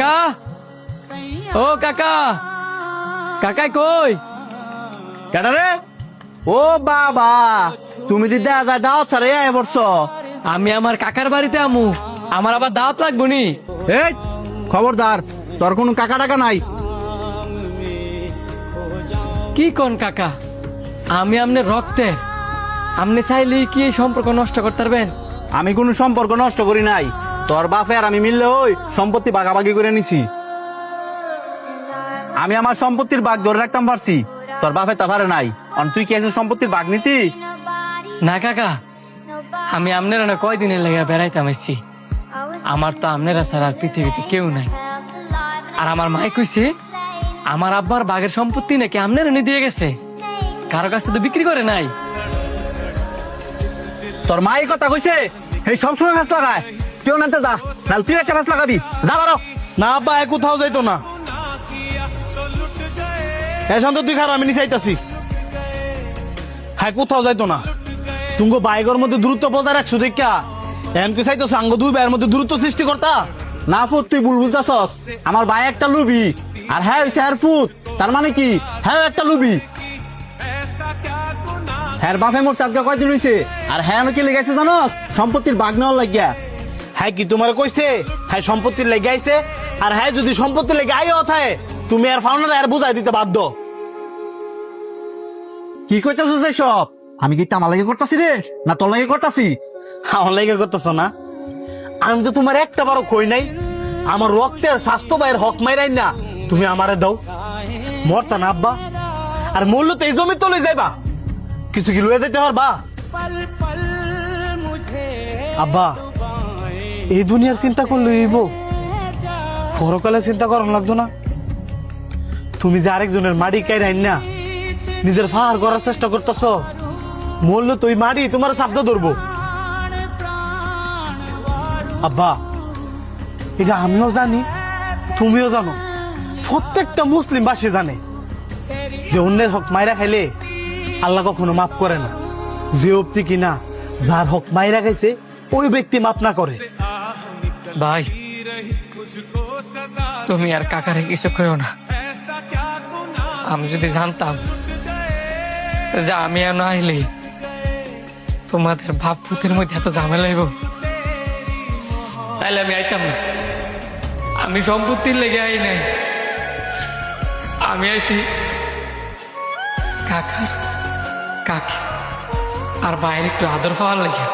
কাকা, ও কাকা, কাকাই কই? কেডা রে? ও বাবা, তুমি দি দেখা যায় দাওয়াত ছাড়া এ বর্ষ। আমি আমার কাকার বাড়িতে আমু, আমার আবার দাওয়াত লাগবো নি? এই খবরদার, তোর কোনো কাকা টাকা নাই। কি কোন কাকা? আমি আমনে রক্তের, আপনি চাইলে কি এই সম্পর্ক নষ্ট করতে পারবেন? আমি কোনো সম্পর্ক নষ্ট করি নাই। তোর বাপে আর আমি মিললে ওই সম্পত্তি ভাগাভাগি করে নিছি। আমি আমার সম্পত্তির ভাগ ধরে রাখতাম পারছি, তোর বাপে তা পারে নাই। আর তুই কি একজন সম্পত্তির ভাগ নিতি? না কাকা, আমি আপনারা না কয়দিনের লেগে বেড়াইতাম আইছি। আমার তো আপনারা ছাড়া আর পৃথিবীতে কেউ নাই। আর আমার মাই কইছে আমার আব্বার বাঘের সম্পত্তি নাকি আপনারা নিয়ে দিয়ে গেছে, কারো কাছে তো বিক্রি করে নাই। তোর মা এই কথা কইছে? এই সবসময় ফ্যাস লাগায়। কেউ নাতে যা, নাহলে তুই একটা ফ্যাস লাগাবি। যা বারো। না আব্বা, এ কোথাও যাইতো না। হ্যাঁ শান্ত, তুই খারাপ, আমি নিচে আইতাছি। হ্যাঁ কোথাও যাইতো না। তুমি বাইকের মধ্যে দূরত্ব বজায় রাখছো দেখা এম কি চাইতো সাঙ্গ দুই ভাইয়ের মধ্যে দূরত্ব সৃষ্টি করতা। না ফুট, তুই ভুল বুঝতেছস। আমার ভাই একটা লুবি, আর হ্যাঁ হইছে হ্যার ফুট। তার মানে কি হ্যাঁ একটা লুবি। হ্যার বাপে মোর চাঁদকে কয়দিন হইছে, আর হ্যাঁ কি লেগেছে জানো? সম্পত্তির ভাগ নেওয়ার লাগিয়া। হ্যাঁ কি তোমার কইছে হ্যাঁ সম্পত্তির লেগে আইছে? আর হ্যাঁ যদি সম্পত্তির লেগে আই অথায় তুমি আর ফাউন্ডার আর বুঝাই দিতে বাধ্য। কি কইতাছস সব? আমি কি আমার লাগে করতাছি রে, না তোর লাগে করতাছি? আমার লেগে করতেছ না? আমি তো তোমার একটা বারো কই নাই। আমার রক্তের স্বাস্থ্য ভাইয়ের হক মাইরাই না তুমি আমারে দাও। মরতা না আব্বা, আর মূল্য তো এই জমি তলে যাইবা, কিছু কি লয়ে দিতে পারবা? আব্বা, এই দুনিয়ার চিন্তা করলে হইব, পরকালে চিন্তা করার লাগতো না? তুমি যে আরেকজনের মাটি কাইরাই না নিজের ফার করার চেষ্টা করতেছ, মূল্য তো ওই মাটি তোমার শব্দ ধরবো। আব্বা, এটা আমিও জানি, তুমিও জানো, প্রত্যেকটা মুসলিম বাসী জানে যে অন্যের হক মাইরা খাইলে আল্লাহ কখনো মাফ করে না। যে অব্দি কিনা যার হক মাইরা খাইছে ওই ব্যক্তি মাফ না করে। ভাই, তুমি আর কাকারে কিছু কইও না। আমি যদি জানতাম যে আমি আর না আইলে তোমাদের বাপ পুতের মধ্যে এত ঝামেলা হইব, তাইলে আমি আইতাম না। আমি সম্পত্তির লেগে আই নাই, আমি আইছি কাকা, কাকি আর বাইরে একটু আদর পাওয়ার লেগে।